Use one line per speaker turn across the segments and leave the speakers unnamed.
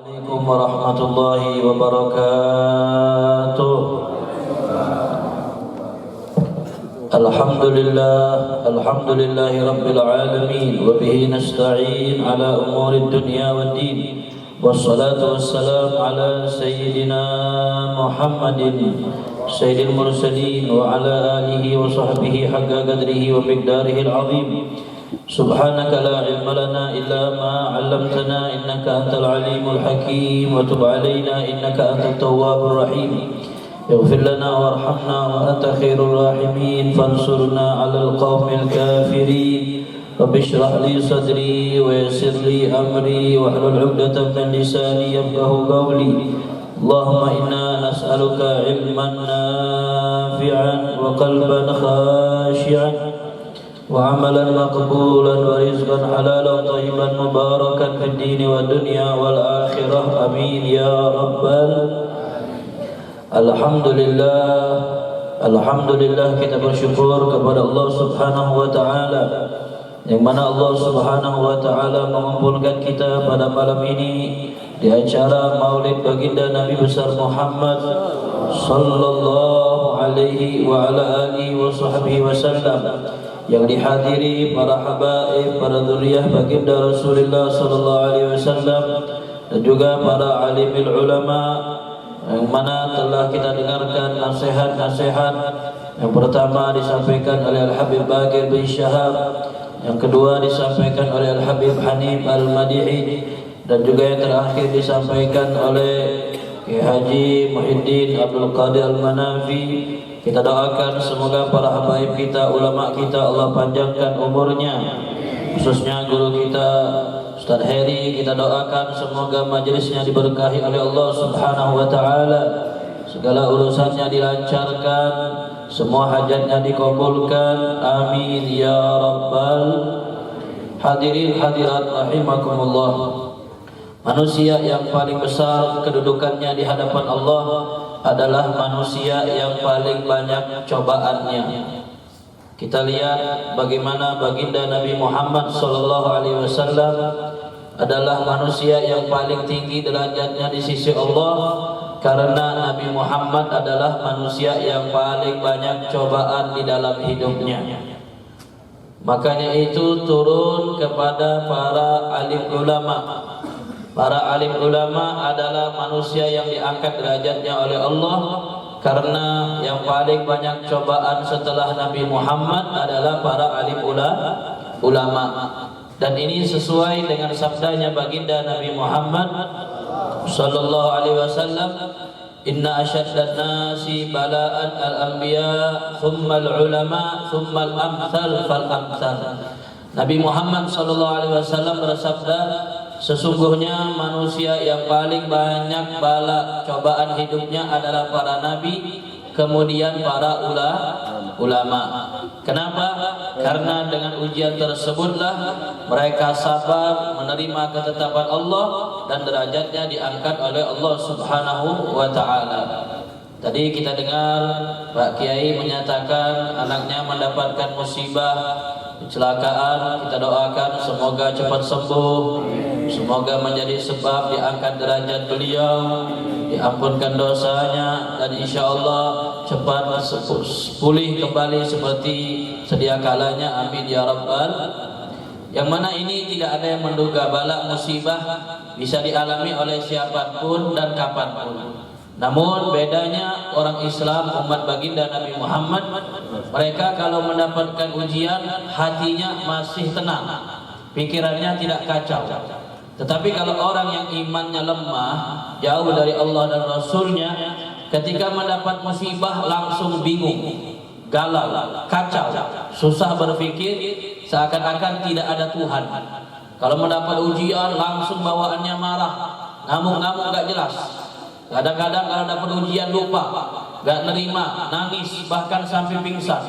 Assalamualaikum warahmatullahi wabarakatuh. Alhamdulillahi rabbil alamin wa bihi nasta'in ala umuri dunya waddin. Wassalatu wassalam ala sayyidina Muhammadin sayyidil mursalin wa ala alihi wa sahbihi haqqa qadrihi wa miqdarihi al-azim. Subhanaka la ilma lana illa ma 'allamtana innaka antal alimul hakim wa tub 'alaina innaka antat tawwabur rahim. Ighfir lana warhamna wa anta khairur rahimin fansurna 'alal qaumil kafirin. Rabbi shrah li sadri wa yassir li amri wahlul 'uqdatam min lisani yafqahu qawli. Allahumma inna nas'aluka 'ilman nafi'an wa qalban khashi'an وعملا مقبولا ورزقا حلالا طيبا مباركا في الدين والدنيا والآخرة آمين يا رب. Alhamdulillah kita bersyukur kepada Allah Subhanahu wa taala yang mana Allah Subhanahu wa taala mengumpulkan kita pada malam ini di acara Maulid Baginda Nabi besar Muhammad sallallahu alaihi wa ala alihi wa sahbihi wasallam, yang dihadiri para habaib, para dzurriyyah baginda Rasulullah sallallahu alaihi wasallam, dan juga para alimul ulama yang mana telah kita dengarkan nasihat-nasihat. Yang pertama disampaikan oleh Al-Habib Bagir bin Syahab, yang kedua disampaikan oleh Al-Habib Hanif Al-Madihi, dan juga yang terakhir disampaikan oleh Kiai Haji Muhyiddin Abdul Qadir Al-Manafi. Kita doakan semoga para habaib kita, ulama kita, Allah panjangkan umurnya, khususnya guru kita Ustaz Heri. Kita doakan semoga majelisnya diberkahi oleh Allah Subhanahu wa taala, segala urusannya dilancarkan, semua hajatnya dikabulkan, amin ya rabbal hadirin hadirat rahimakumullah. Manusia yang paling besar kedudukannya di hadapan Allah adalah manusia yang paling banyak cobaannya. Kita lihat bagaimana baginda Nabi Muhammad sallallahu alaihi wasallam adalah manusia yang paling tinggi derajatnya di sisi Allah, karena Nabi Muhammad adalah manusia yang paling banyak cobaan di dalam hidupnya. Makanya itu turun kepada para alim ulama. Para alim ulama adalah manusia yang diangkat derajatnya oleh Allah, karena yang paling banyak cobaan setelah Nabi Muhammad adalah para alim ulama. Dan ini sesuai dengan sabdanya baginda Nabi Muhammad sallallahu alaihi wasallam, inna asyaddan nasi bala'an al-anbiya thumma al-ulama thumma al-amthal fal-amthal. Nabi Muhammad sallallahu alaihi wasallam bersabda, sesungguhnya manusia yang paling banyak bala cobaan hidupnya adalah para nabi, kemudian para ulama. Kenapa? Karena dengan ujian tersebutlah mereka sabar menerima ketetapan Allah dan derajatnya diangkat oleh Allah Subhanahu wa taala. Tadi kita dengar Pak Kiai menyatakan anaknya mendapatkan musibah, kecelakaan. Kita doakan semoga cepat sembuh, semoga menjadi sebab diangkat derajat beliau, diampunkan dosanya, dan insya Allah cepat pulih kembali seperti sedia kalanya, amin ya rabbal. Yang mana ini tidak ada yang menduga bala musibah bisa dialami oleh siapapun dan kapanpun. Namun bedanya orang Islam, umat baginda Nabi Muhammad, mereka kalau mendapatkan ujian hatinya masih tenang, pikirannya tidak kacau. Tetapi kalau orang yang imannya lemah, jauh dari Allah dan Rasulnya, ketika mendapat musibah langsung bingung, galau, kacau, susah berpikir, seakan-akan tidak ada Tuhan. Kalau mendapat ujian langsung bawaannya marah, ngamuk-ngamuk gak jelas. Kadang-kadang kalau dapat ujian lupa, gak nerima, nangis, bahkan sampai pingsan.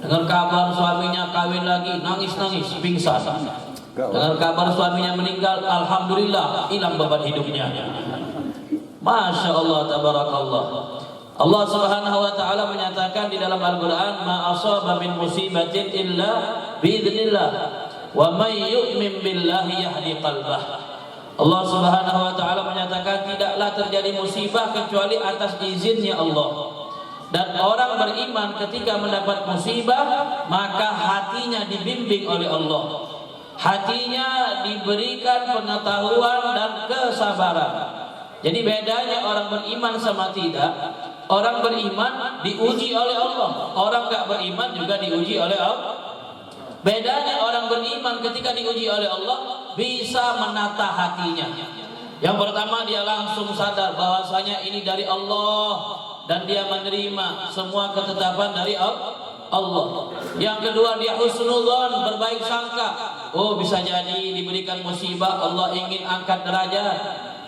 Dengan kabar suaminya kawin lagi, nangis-nangis, pingsan. Dengan kabar suaminya meninggal, alhamdulillah, hilang beban hidupnya. Masya Allah, tabarakallah. Allah Subhanahu wa taala menyatakan di dalam Al-Qur'an, ma asaba min musibatin illa biidznillah wa may yu'min billahi yahdi qalbah. Allah Subhanahu wa taala menyatakan tidaklah terjadi musibah kecuali atas izinnya Allah. Dan orang beriman ketika mendapat musibah maka hatinya dibimbing oleh Allah. Hatinya diberikan pengetahuan dan kesabaran. Jadi bedanya orang beriman sama tidak. Orang beriman diuji oleh Allah. Orang enggak beriman juga diuji oleh Allah. Bedanya orang beriman ketika diuji oleh Allah bisa menata hatinya. Yang pertama dia langsung sadar bahwasanya ini dari Allah dan dia menerima semua ketetapan dari Allah. Yang kedua dia husnudzon, berbaik sangka. Oh, bisa jadi diberikan musibah Allah ingin angkat derajat,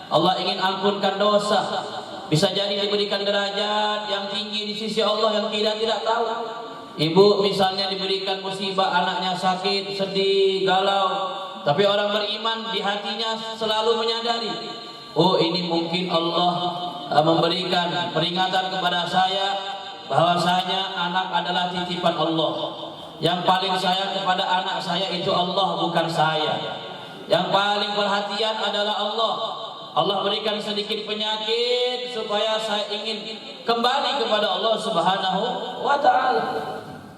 Allah ingin ampunkan dosa. Bisa jadi diberikan derajat yang tinggi di sisi Allah yang kita tidak tahu. Ibu misalnya diberikan musibah, anaknya sakit, sedih, galau, tapi orang beriman di hatinya selalu menyadari, oh ini mungkin Allah memberikan peringatan kepada saya bahwasanya anak adalah titipan Allah. Yang paling sayang kepada anak saya itu Allah, bukan saya. Yang paling perhatian adalah Allah. Allah berikan sedikit penyakit supaya saya ingin kembali kepada Allah Subhanahu wa taala.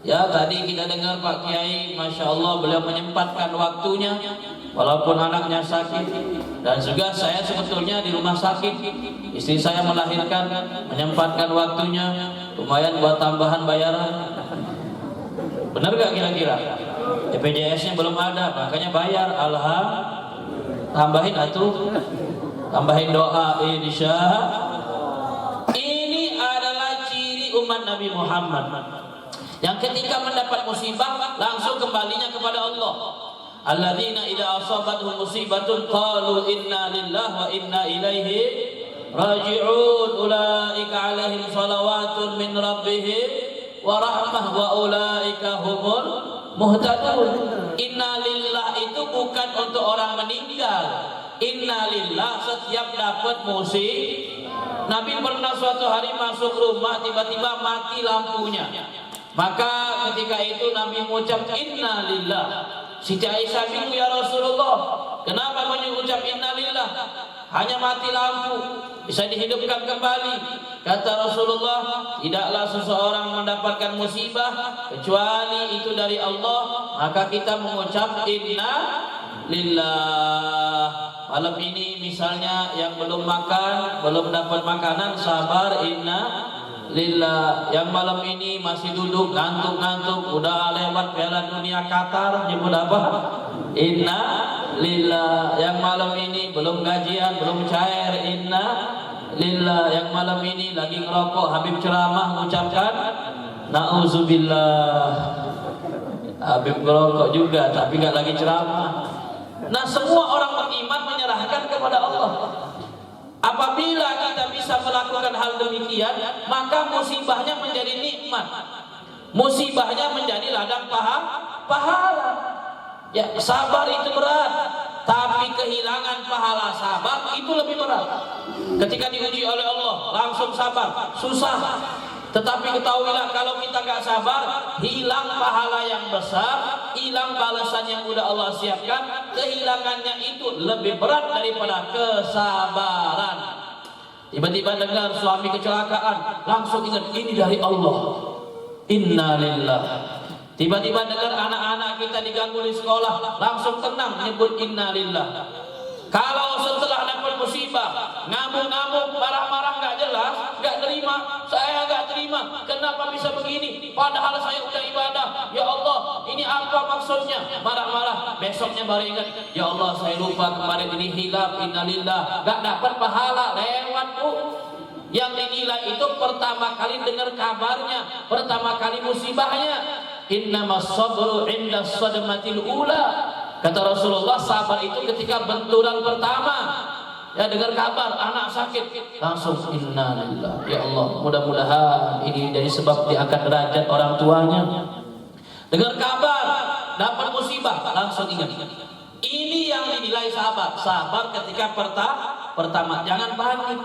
Ya, tadi kita dengar Pak Kiai, Masya Allah beliau menyempatkan waktunya walaupun anaknya sakit. Dan juga saya sebetulnya di rumah sakit, istri saya melahirkan, menyempatkan waktunya lumayan buat tambahan bayaran. Benar gak kira-kira? BPJS-nya belum ada, makanya bayar. Tambahin atuh, tambahin doa insya. Ini adalah ciri umat Nabi Muhammad yang ketika mendapat musibah langsung kembalinya kepada Allah. Alladzina idza asabatuhum musibatun qalu inna lillahi wa inna ilaihi raji'un ulaika alaihim salawatun min rabbihim wa rahmah wa ulaika humul muhtadun. Inna lillah itu bukan untuk orang meninggal. Inna lillah setiap dapat musibah. Nabi pernah suatu hari masuk rumah tiba-tiba mati lampunya. Maka ketika itu Nabi mengucap inna lillah. Siti Aisyah bingung, ya Rasulullah, kenapa mengucap inna lillah? Hanya mati lampu, bisa dihidupkan kembali. Kata Rasulullah, tidaklah seseorang mendapatkan musibah kecuali itu dari Allah, maka kita mengucap inna lillah. Malam ini misalnya yang belum makan, belum dapat makanan, sabar, inna lillah. Yang malam ini masih duduk ngantuk-ngantuk, udah lewat Piala Dunia Qatar, nyebut apa? Inna lillah. Yang malam ini belum gajian, belum cair, inna lillah. Yang malam ini lagi ngerokok, Habib ceramah mengucapkan nauzubillah. Habib ngerokok juga tapi gak lagi ceramah. Nah, semua orang beriman menyerahkan kepada Allah. Apabila kita bisa melakukan hal demikian, maka musibahnya menjadi nikmat. Musibahnya menjadi ladang pahala. Ya, sabar itu berat, tapi kehilangan pahala sabar itu lebih berat. Ketika diuji oleh Allah, langsung sabar, susah. Tetapi ketahuilah kalau kita gak sabar, hilang pahala yang besar, hilang balasan yang udah Allah siapkan. Kehilangannya itu lebih berat daripada kesabaran. Tiba-tiba dengar suami kecelakaan, langsung ingat ini dari Allah, inna lillah. Tiba-tiba dengar anak-anak kita diganggu di sekolah, langsung tenang menyebut inna lillah. Kalau setelah dapat musibah, ngamuk-ngamuk, marah-marah gak jelas, gak terima, saya gak terima, kenapa bisa begini? Padahal saya udah ibadah, ya Allah, ini apa maksudnya? Marah-marah, besoknya baru ingat, ya Allah saya lupa kemarin ini hilaf, innalillah, gak dapat pahala, lewat Bu. Yang dinilai itu pertama kali dengar kabarnya, pertama kali musibahnya. Innamas sabru inda sadmatil ula. Kata Rasulullah, sabar itu ketika benturan pertama. Ya, dengar kabar anak sakit, langsung innalillah. Ya Allah, mudah-mudahan ini jadi sebab diangkat derajat orang tuanya. Dengar kabar dapat musibah, langsung ingat. Ini yang dinilai sabar. Sabar ketika pertama, jangan panik.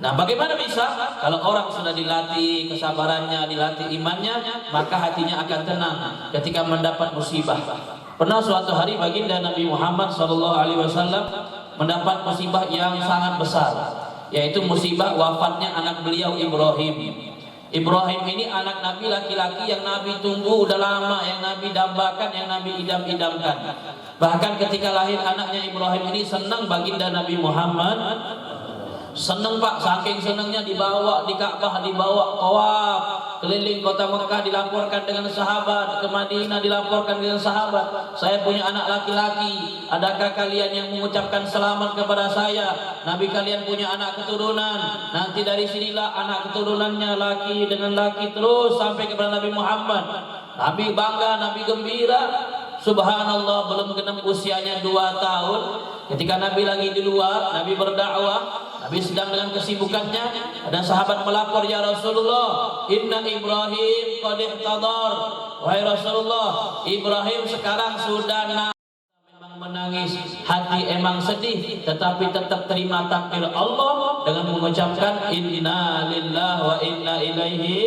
Nah, bagaimana bisa? Kalau orang sudah dilatih kesabarannya, dilatih imannya, maka hatinya akan tenang ketika mendapat musibah. Pernah suatu hari baginda Nabi Muhammad SAW
mendapat musibah yang sangat besar, yaitu musibah wafatnya anak beliau Ibrahim. Ibrahim ini anak Nabi laki-laki yang Nabi tunggu udah lama, yang Nabi dambakan, yang Nabi idam-idamkan. Bahkan ketika lahir anaknya Ibrahim ini senang baginda Nabi Muhammad. Senang Pak, saking senangnya dibawa di Ka'bah, dibawa tawaf keliling kota Mekah, dilaporkan dengan sahabat, ke Madinah dilaporkan dengan sahabat, saya punya anak laki-laki, adakah kalian yang mengucapkan selamat kepada saya? Nabi kalian punya anak keturunan, nanti dari sinilah anak keturunannya laki dengan laki terus sampai kepada Nabi Muhammad. Nabi bangga, Nabi gembira. Subhanallah, belum genap usianya 2 tahun, ketika Nabi lagi di luar, Nabi berdakwah, Nabi sedang dengan kesibukannya, ada sahabat melapor, ya Rasulullah, inna Ibrahim qad ihtadar. Wahai Rasulullah, Ibrahim sekarang sudah memang menangis, hati emang sedih, tetapi tetap terima takdir Allah dengan mengucapkan inna lillahi wa inna ilaihi.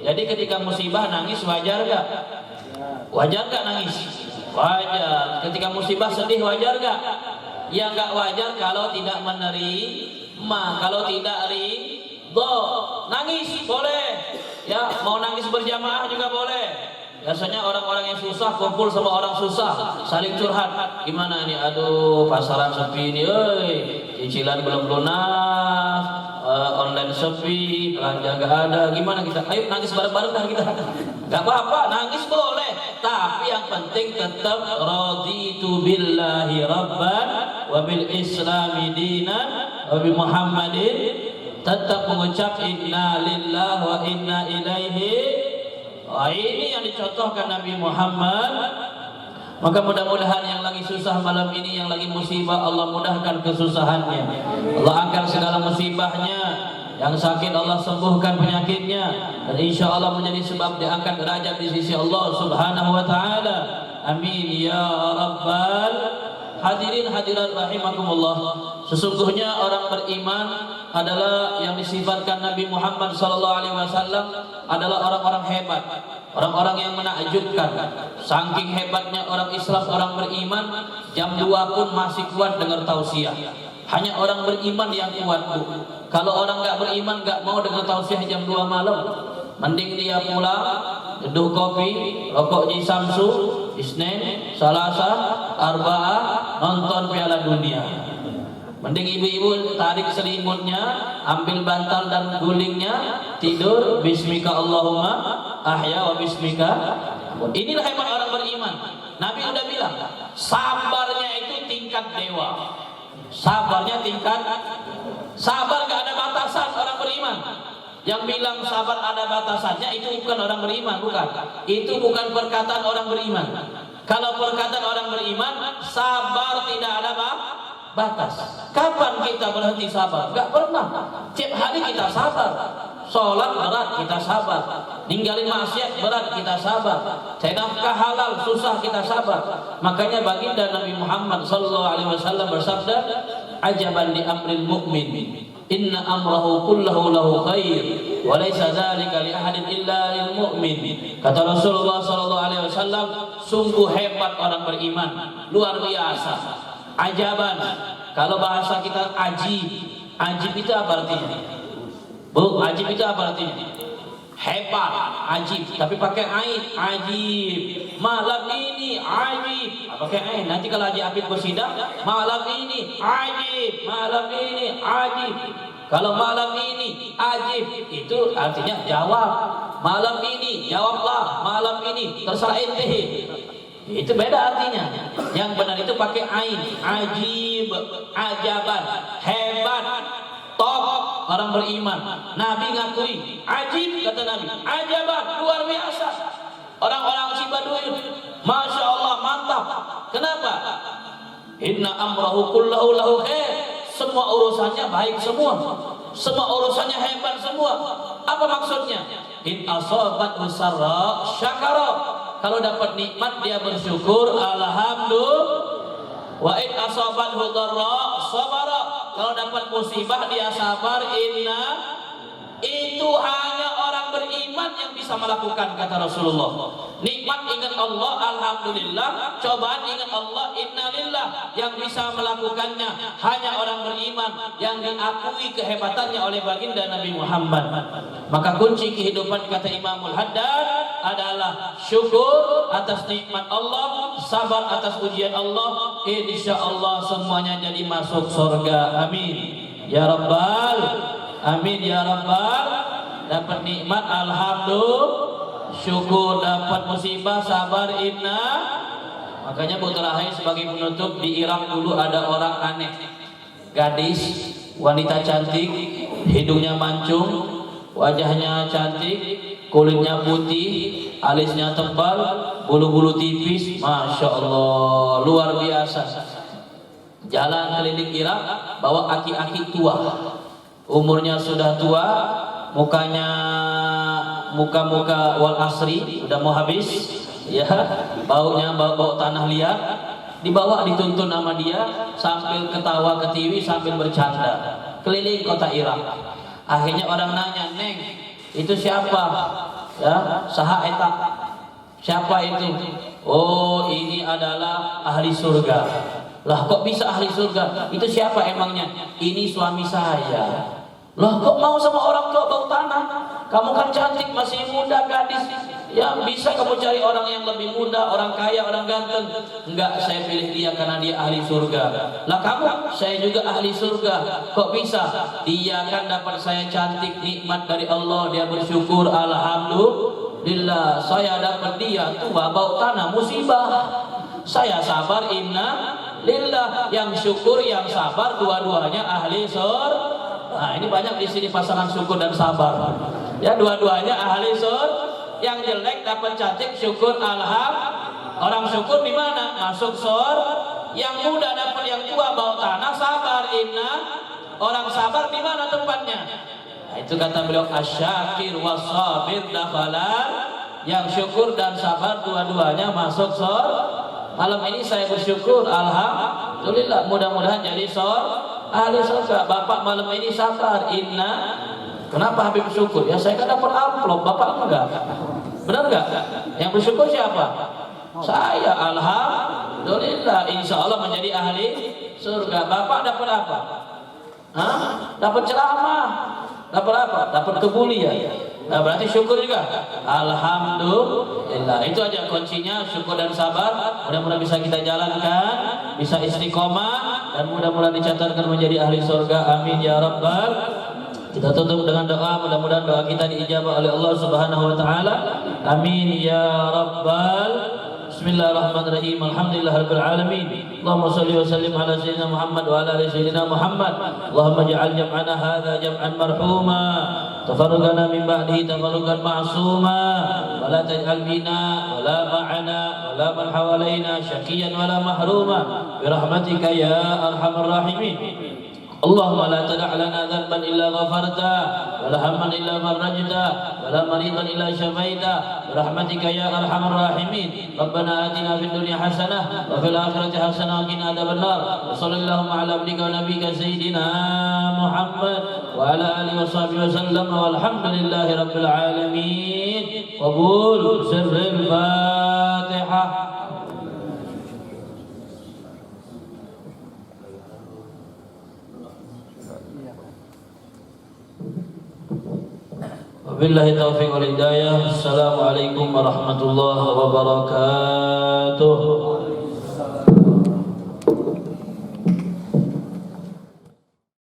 Jadi ketika musibah nangis wajar gak? Wajar gak nangis? Wajar. Ketika musibah sedih wajar gak? Ya nggak wajar kalau tidak menerima, kalau tidak ridho. Nangis boleh, ya mau nangis berjamaah juga boleh. Biasanya orang-orang yang susah kumpul sama orang susah, saling curhat. Gimana nih? Aduh, pasaran sepi nih, cicilan belum lunas, online sepi, belanja nggak ada. Gimana kita? Ayo nangis bareng-bareng dah kita. Gak apa-apa, nangis boleh. Tapi yang penting tetap raditu billahi rabban wa bil islami dinan wa bi Muhammadin, tetap mengucap inna lillahi wa inna ilaihi. Ini yang dicontohkan Nabi Muhammad. Maka mudah-mudahan yang lagi susah malam ini, yang lagi musibah, Allah mudahkan kesusahannya, Allah angkat segala musibahnya. Yang sakit Allah sembuhkan penyakitnya, dan insya Allah menjadi sebab diangkat derajat di sisi Allah Subhanahu wa Ta'ala. Amin ya Rabbal. Hadirin hadirat rahimakumullah. Sesungguhnya orang beriman adalah yang disifatkan Nabi Muhammad SAW adalah orang-orang hebat, orang-orang yang menakjubkan. Saking hebatnya orang Islam, orang beriman, jam 2 pun masih kuat dengar tausiah. Hanya orang beriman yang kuat, Bu. Kalau orang nggak beriman nggak mau dengar tausiah jam 2 malam, mending dia pulang, teduh kopi, rokok di Samsu, Isnin, Salasa, Arba'ah, nonton Piala Dunia. Mending ibu-ibu tarik selimutnya, ambil bantal dan gulingnya, tidur, bismika Allahumma ahya wa bismika. Inilah hebat orang beriman. Nabi udah bilang, sabarnya itu tingkat dewa. Sabarnya tingkat, sabar gak ada batasan orang beriman. Yang bilang sabar ada batasannya itu bukan orang beriman, bukan. Itu bukan perkataan orang beriman. Kalau perkataan orang beriman, sabar tidak ada batas. Kapan kita berhenti sabar? Gak pernah. Tiap hari kita sabar. Sholat berat kita sabar, ninggalin maksiat berat kita sabar, cari nafkah halal susah kita sabar. Makanya baginda Nabi Muhammad SAW bersabda, ajaban li amril mu'min, inna amrahu kullahu lahu khair, wa laysa dzalika li ahadin illa lil mu'min. Kata Rasulullah SAW, sungguh hebat orang beriman, luar biasa. Ajaban, kalau bahasa kita ajib, ajib itu apa artinya? Bu, ajib itu apa artinya? Hebat, ajib, tapi pakai ain, ajib. Malam ini ajib, pakai ain. Nanti kalau Haji Abid bersidang, malam ini ajib, malam ini ajib. Kalau malam ini ajib, itu artinya jawab. Malam ini jawablah, malam ini terserah ente. Itu beda artinya. Yang benar itu pakai ain, ajib, ajaban, hebat, top. Orang beriman, Nabi ngakui, ajib kata Nabi, ajaban, luar biasa. Orang-orang Cibaduyut, masya Allah, mantap. Kenapa? Inna amrahu kullahu lahu khair. Semua urusannya baik semua, semua urusannya hebat semua. Apa maksudnya? In asabathu sarra syakara. Kalau dapat nikmat dia bersyukur, alhamdulillah. Wa in asabathu dharra sabara. Kalau dapat musibah dia sabar. Inna, itu hanya orang beriman beriman yang bisa melakukan, kata Rasulullah. Nikmat ingat Allah, alhamdulillah. Cobaan ingat Allah, innalillah. Yang bisa melakukannya hanya orang beriman yang diakui kehebatannya oleh baginda Nabi Muhammad. Maka kunci kehidupan, kata Imamul Haddad, adalah syukur atas nikmat Allah, sabar atas ujian Allah. Insya Allah semuanya jadi masuk surga. Amin ya Rabbal, amin ya Rabbal. Dapat nikmat, alhamdulillah, syukur. Dapat musibah, sabar, inna. Makanya Bu Terakhir sebagai penutup, di Irak dulu ada orang aneh, gadis, wanita cantik, hidungnya mancung, wajahnya cantik, kulitnya putih, alisnya tebal, bulu-bulu tipis, masya Allah, luar biasa. Jalan keliling Irak, bawa aki-aki tua, umurnya sudah tua, mukanya muka-muka wal asri, udah mau habis, ya, baunya bau tanah liat, dibawa dituntun sama dia sambil ketawa ketiwi sambil bercanda keliling kota Irak. Akhirnya orang nanya, "Neng, itu siapa?" Ya, saha eta. Siapa itu? "Oh, ini adalah ahli surga." Lah, kok bisa ahli surga? Itu siapa emangnya? "Ini suami saya." Lah, kok mau sama orang tua bau tanah? Kamu kan cantik, masih muda, gadis. Ya, bisa kamu cari orang yang lebih muda, orang kaya, orang ganteng. Enggak, saya pilih dia karena dia ahli surga. Lah kamu? Saya juga ahli surga. Kok bisa? Dia kan dapat saya cantik, nikmat dari Allah, dia bersyukur, alhamdulillah. Saya dapat dia tua, bau tanah, musibah. Saya sabar, inna lillah. Yang syukur, yang sabar, dua-duanya ahli surga. Nah, ini banyak di sini pasangan syukur dan sabar. Ya, dua-duanya ahli surga. Yang jelek dapat cantik, syukur, alhamdulillah. Orang syukur di mana? Masuk surga. Yang muda dapat yang tua, bau tanah, sabar, inna. Orang sabar di mana tempatnya? Nah, itu kata beliau, asyakir wasabir dakhalan. Yang syukur dan sabar dua-duanya masuk surga. Malam ini saya bersyukur, alhamdulillah. Mudah-mudahan jadi ahli surga. Bapak malam ini sabar, inna. Kenapa Habib syukur? Ya, saya kan dapat amplop, Bapak enggak. Benar enggak? Yang bersyukur siapa? Saya, alhamdulillah. Insya Allah menjadi ahli surga. Bapak dapat apa? Hah? Dapat ceramah. Dapat apa? Dapat kebulian. Nah, berarti syukur juga. Alhamdulillah. Itu aja kuncinya, syukur dan sabar. Mudah-mudahan bisa kita jalankan, bisa istiqomah, dan mudah-mudahan dicatatkan menjadi ahli surga. Amin ya Rabbal. Kita tutup dengan doa, mudah-mudahan doa kita diijabah oleh Allah Subhanahu wa taala. Amin ya Rabbal. Bismillahirrahmanirrahim. Alhamdulillahirabbil alamin. Allahumma shalli wa sallim ala sayyidina Muhammad wa ala ali sayyidina Muhammad. Allahumma ij'al jam'ana hadza jam'an marhuma, tafarraqana min ba'dihi tafarruqan ma'suma, wa la taj'al bina wa la ma'ana wa la man hawalaina syaqiyan wa la mahruma bi rahmatika ya arhamar rahimin. Allahumma la tada' lana dhanban illa ghafarta, wa la hamman illa farajta, wa la maridan illa syafaita, bi rahmatika ya arhamar rahimin. Rabbana atina fid dunya hasanah wa fil akhirati hasanah wa qina adzabannar. Wa sallallahu ala abdika wa nabiyyika sayyidina Muhammad wa ala alihi wa sahbihi wa sallam, walhamdulillahi rabbil alamin. Qabul sirril Fatihah. Wabillahi taufiq wal hidayah. Assalamualaikum warahmatullahi wabarakatuh.